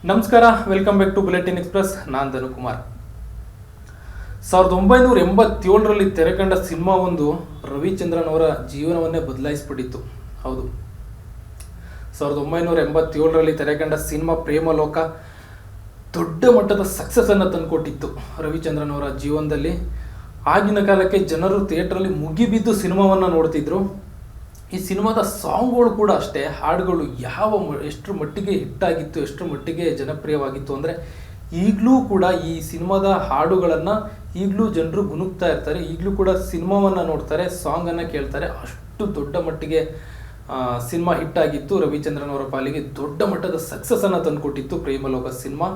ನಮಸ್ಕಾರ, welcome back to Bulletin Express. ನಾನು Dhanukumar. 1987ರಲ್ಲಿ ತೆರೆಕಂಡ cinema ಒಂದು ರವಿಚಂದ್ರನ್ ಅವರ ಜೀವನವನ್ನೇ ಬದಲಾಯಿಸಿಬಿಟ್ಟಿತ್ತು. ಹೌದು, 1987ರಲ್ಲಿ ತೆರೆಕಂಡ ಸಿನಿಮಾ ಪ್ರೇಮಲೋಕ ದೊಡ್ಡ ಮಟ್ಟದ ಸಕ್ಸಸ್ ಅನ್ನು ತಂದುಕೊಟ್ಟಿತ್ತು ರವಿಚಂದ್ರನ್ ಅವರ ಜೀವನದಲ್ಲಿ. ಆಗಿನ ಕಾಲಕ್ಕೆ ಜನರು ಥಿಯೇಟ್ರಲ್ಲಿ ಮುಗಿಬಿದ್ದು ಸಿನಿಮಾವನ್ನು ನೋಡ್ತಿದ್ರು. ಈ ಸಿನಿಮಾದ ಸಾಂಗ್ಗಳು ಕೂಡ ಅಷ್ಟೇ, ಹಾಡುಗಳು ಎಷ್ಟರ ಮಟ್ಟಿಗೆ ಹಿಟ್ಟಾಗಿತ್ತು, ಎಷ್ಟರ ಮಟ್ಟಿಗೆ ಜನಪ್ರಿಯವಾಗಿತ್ತು ಅಂದರೆ ಈಗಲೂ ಕೂಡ ಈ ಸಿನಿಮಾದ ಹಾಡುಗಳನ್ನು ಈಗಲೂ ಜನರು ಗುನುಗ್ತಾ ಇರ್ತಾರೆ. ಈಗಲೂ ಕೂಡ ಸಿನಿಮಾವನ್ನು ನೋಡ್ತಾರೆ, ಸಾಂಗನ್ನು ಕೇಳ್ತಾರೆ. ಅಷ್ಟು ದೊಡ್ಡ ಮಟ್ಟಿಗೆ ಸಿನಿಮಾ ಹಿಟ್ಟಾಗಿತ್ತು. ರವಿಚಂದ್ರನ್ ಅವರ ಪಾಲಿಗೆ ದೊಡ್ಡ ಮಟ್ಟದ ಸಕ್ಸಸ್ಸನ್ನು ತಂದುಕೊಟ್ಟಿತ್ತು ಪ್ರೇಮಲೋಕ ಸಿನಿಮಾ.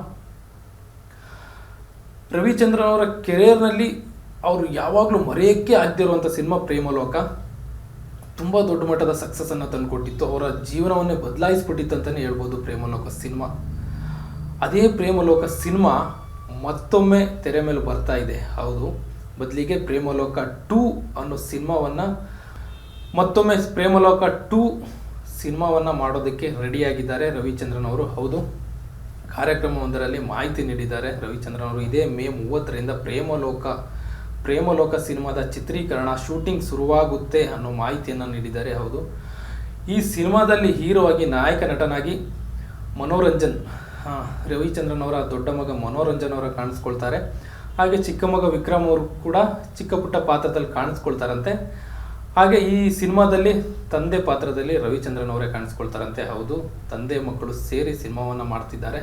ರವಿಚಂದ್ರನ್ ಅವರ ಕೆರಿಯರ್ನಲ್ಲಿ ಅವರು ಯಾವಾಗಲೂ ಮರೆಯೋಕ್ಕೆ ಆಗದಿರುವಂಥ ಸಿನಿಮಾ ಪ್ರೇಮಲೋಕ. ತುಂಬ ದೊಡ್ಡ ಮಟ್ಟದ ಸಕ್ಸಸ್ಸನ್ನು ತಂದುಕೊಟ್ಟಿತ್ತು. ಅವರ ಜೀವನವನ್ನೇ ಬದಲಾಯಿಸ್ಬಿಟ್ಟಿತ್ತು ಅಂತಲೇ ಹೇಳ್ಬೋದು ಪ್ರೇಮಲೋಕ ಸಿನಿಮಾ. ಅದೇ ಪ್ರೇಮಲೋಕ ಸಿನಿಮಾ ಮತ್ತೊಮ್ಮೆ ತೆರೆ ಮೇಲೆ ಬರ್ತಾ ಇದೆ. ಹೌದು, ಬದಲಿಗೆ ಪ್ರೇಮಲೋಕ 2 ಅನ್ನೋ ಸಿನಿಮಾವನ್ನು ಮತ್ತೊಮ್ಮೆ ಪ್ರೇಮಲೋಕ 2 ಸಿನಿಮಾವನ್ನು ಮಾಡೋದಕ್ಕೆ ರೆಡಿಯಾಗಿದ್ದಾರೆ ರವಿಚಂದ್ರನ್ ಅವರು. ಹೌದು, ಕಾರ್ಯಕ್ರಮವೊಂದರಲ್ಲಿ ಮಾಹಿತಿ ನೀಡಿದ್ದಾರೆ ರವಿಚಂದ್ರನ್ ಅವರು. ಇದೇ ಮೇ 30ರಿಂದ ಪ್ರೇಮಲೋಕ ಸಿನಿಮಾದ ಚಿತ್ರೀಕರಣ ಶೂಟಿಂಗ್ ಶುರುವಾಗುತ್ತೆ ಅನ್ನೋ ಮಾಹಿತಿಯನ್ನು ನೀಡಿದ್ದಾರೆ. ಹೌದು, ಈ ಸಿನಿಮಾದಲ್ಲಿ ಹೀರೋ ಆಗಿ ನಾಯಕ ನಟನಾಗಿ ರವಿಚಂದ್ರನ್ ಅವರ ದೊಡ್ಡ ಮಗ ಮನೋರಂಜನ್ ಅವರ ಕಾಣಿಸ್ಕೊಳ್ತಾರೆ. ಹಾಗೆ ಚಿಕ್ಕ ಮಗ ವಿಕ್ರಮ್ ಅವರು ಕೂಡ ಚಿಕ್ಕ ಪುಟ್ಟ ಪಾತ್ರದಲ್ಲಿ ಕಾಣಿಸ್ಕೊಳ್ತಾರಂತೆ. ಹಾಗೆ ಈ ಸಿನಿಮಾದಲ್ಲಿ ತಂದೆ ಪಾತ್ರದಲ್ಲಿ ರವಿಚಂದ್ರನ್ ಅವರೇ ಕಾಣಿಸ್ಕೊಳ್ತಾರಂತೆ. ಹೌದು, ತಂದೆ ಮಕ್ಕಳು ಸೇರಿ ಸಿನಿಮಾವನ್ನು ಮಾಡ್ತಿದ್ದಾರೆ.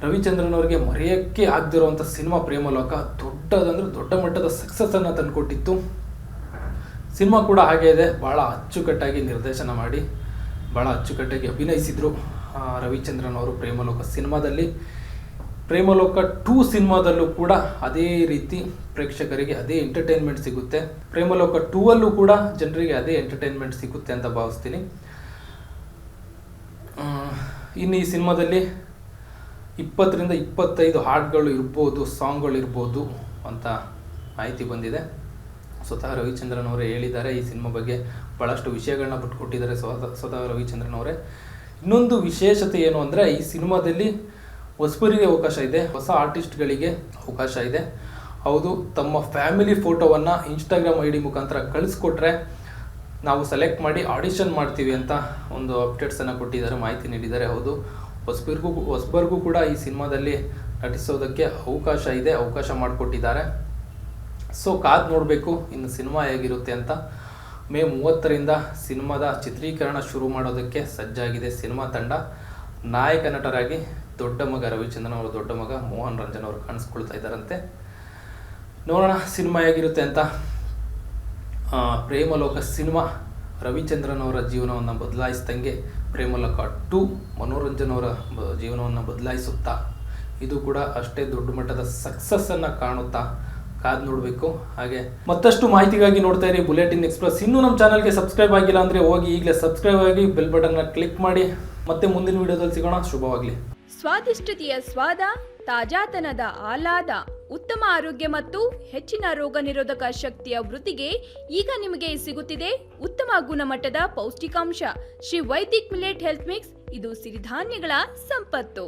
ರವಿಚಂದ್ರನ್ ಅವರಿಗೆ ಮರೆಯೋಕ್ಕೆ ಆಗದಿರುವಂಥ ಸಿನಿಮಾ ಪ್ರೇಮಲೋಕ ದೊಡ್ಡ ಮಟ್ಟದ ಸಕ್ಸಸ್ಸನ್ನು ತಂದುಕೊಟ್ಟಿತ್ತು. ಸಿನಿಮಾ ಕೂಡ ಹಾಗೆ ಇದೆ, ಭಾಳ ಅಚ್ಚುಕಟ್ಟಾಗಿ ನಿರ್ದೇಶನ ಮಾಡಿ ಭಾಳ ಅಚ್ಚುಕಟ್ಟಾಗಿ ಅಭಿನಯಿಸಿದರು ರವಿಚಂದ್ರನ್ ಅವರು ಪ್ರೇಮಲೋಕ ಸಿನಿಮಾದಲ್ಲಿ. ಪ್ರೇಮಲೋಕ 2 ಸಿನಿಮಾದಲ್ಲೂ ಕೂಡ ಅದೇ ರೀತಿ ಪ್ರೇಕ್ಷಕರಿಗೆ ಅದೇ ಎಂಟರ್ಟೈನ್ಮೆಂಟ್ ಸಿಗುತ್ತೆ. ಪ್ರೇಮಲೋಕ 2ಅಲ್ಲೂ ಕೂಡ ಜನರಿಗೆ ಅದೇ ಎಂಟರ್ಟೈನ್ಮೆಂಟ್ ಸಿಗುತ್ತೆ ಅಂತ ಭಾವಿಸ್ತೀನಿ. ಇನ್ನು ಈ ಸಿನಿಮಾದಲ್ಲಿ 20ರಿಂದ 25 ಹಾಡುಗಳು ಇರ್ಬೋದು, ಸಾಂಗ್ಗಳು ಇರ್ಬೋದು ಅಂತ ಮಾಹಿತಿ ಬಂದಿದೆ. ಸ್ವತಃ ರವಿಚಂದ್ರನ್ ಅವರೇ ಹೇಳಿದ್ದಾರೆ ಈ ಸಿನಿಮಾ ಬಗ್ಗೆ. ಭಾಳಷ್ಟು ವಿಷಯಗಳನ್ನ ಬಿಟ್ಕೊಟ್ಟಿದ್ದಾರೆ ಸ್ವತಃ ರವಿಚಂದ್ರನ್ ಅವರೇ. ಇನ್ನೊಂದು ವಿಶೇಷತೆ ಏನು ಅಂದರೆ, ಈ ಸಿನಿಮಾದಲ್ಲಿ ಹೊಸಬರಿಗೆ ಅವಕಾಶ ಇದೆ, ಹೊಸ ಆರ್ಟಿಸ್ಟ್ಗಳಿಗೆ ಅವಕಾಶ ಇದೆ. ಹೌದು, ತಮ್ಮ ಫ್ಯಾಮಿಲಿ ಫೋಟೋವನ್ನು ಇನ್ಸ್ಟಾಗ್ರಾಮ್ ID ಮುಖಾಂತರ ಕಳಿಸ್ಕೊಟ್ರೆ ನಾವು ಸೆಲೆಕ್ಟ್ ಮಾಡಿ ಆಡಿಷನ್ ಮಾಡ್ತೀವಿ ಅಂತ ಒಂದು ಅಪ್ಡೇಟ್ಸನ್ನು ಕೊಟ್ಟಿದ್ದಾರೆ, ಮಾಹಿತಿ ನೀಡಿದ್ದಾರೆ. ಹೌದು, ಹೊಸಬರಿಗೂ ಕೂಡ ಈ ಸಿನಿಮಾದಲ್ಲಿ ನಟಿಸೋದಕ್ಕೆ ಅವಕಾಶ ಮಾಡಿಕೊಟ್ಟಿದ್ದಾರೆ. ಸೊ ಕಾದು ನೋಡಬೇಕು ಇನ್ನು ಸಿನಿಮಾ ಹೇಗಿರುತ್ತೆ ಅಂತ. ಮೇ 30ರಿಂದ ಸಿನಿಮಾದ ಚಿತ್ರೀಕರಣ ಶುರು ಮಾಡೋದಕ್ಕೆ ಸಜ್ಜಾಗಿದೆ ಸಿನಿಮಾ ತಂಡ. ನಾಯಕ ನಟರಾಗಿ ದೊಡ್ಡ ಮಗ ರವಿಚಂದ್ರನ್ ಅವರ ದೊಡ್ಡ ಮಗ ಮೋಹನ್ ರಂಜನ್ ಅವರು ಕಾಣಿಸ್ಕೊಳ್ತಾ ಇದ್ದಾರಂತೆ. ನೋಡೋಣ ಸಿನಿಮಾ ಹೇಗಿರುತ್ತೆ ಅಂತ. ಪ್ರೇಮಲೋಕ ಸಿನಿಮಾ ರವಿಚಂದ್ರನ್ ಅವರ ಜೀವನವನ್ನು ಬದಲಾಯಿಸಿದಂಗೆ ಪ್ರೇಮಲೋಕ 2 ಮನೋರಂಜನ್ ಅವರ ಜೀವನವನ್ನು ಬದಲಾಯಿಸುತ್ತಾ ಇದು ಕೂಡ ಅಷ್ಟೇ ದೊಡ್ಡ ಮಟ್ಟದ ಸಕ್ಸಸ್ಸನ್ನು ಕಾಣುತ್ತಾ ಕಾದು ನೋಡಬೇಕು. ಹಾಗೆ ಮತ್ತಷ್ಟು ಮಾಹಿತಿಗಾಗಿ ನೋಡ್ತಾ ಇರಿ ಬುಲೆಟಿನ್ ಎಕ್ಸ್ಪ್ರೆಸ್. ಇನ್ನೂ ನಮ್ಮ ಚಾನಲ್ಗೆ ಸಬ್ಸ್ಕ್ರೈಬ್ ಆಗಿಲ್ಲ ಅಂದರೆ ಹೋಗಿ ಈಗಲೇ ಸಬ್ಸ್ಕ್ರೈಬ್ ಆಗಿ ಬೆಲ್ ಬಟನ್ನ ಕ್ಲಿಕ್ ಮಾಡಿ. ಮತ್ತೆ ಮುಂದಿನ ವಿಡಿಯೋದಲ್ಲಿ ಸಿಗೋಣ. ಶುಭವಾಗಲಿ. ಸ್ವಾದಿಷ್ಟತೆಯ ಸ್ವಾದ, ತಾಜಾತನದ ಆಹ್ಲಾದ, ಉತ್ತಮ ಆರೋಗ್ಯ ಮತ್ತು ಹೆಚ್ಚಿನ ರೋಗ ನಿರೋಧಕ ಶಕ್ತಿಯ ವೃದ್ಧಿಗೆ ಈಗ ನಿಮಗೆ ಸಿಗುತ್ತಿದೆ ಉತ್ತಮ ಗುಣಮಟ್ಟದ ಪೌಷ್ಟಿಕಾಂಶ Shri Vaidik millet health mix. ಇದು ಸಿರಿಧಾನ್ಯಗಳ ಸಂಪತ್ತು.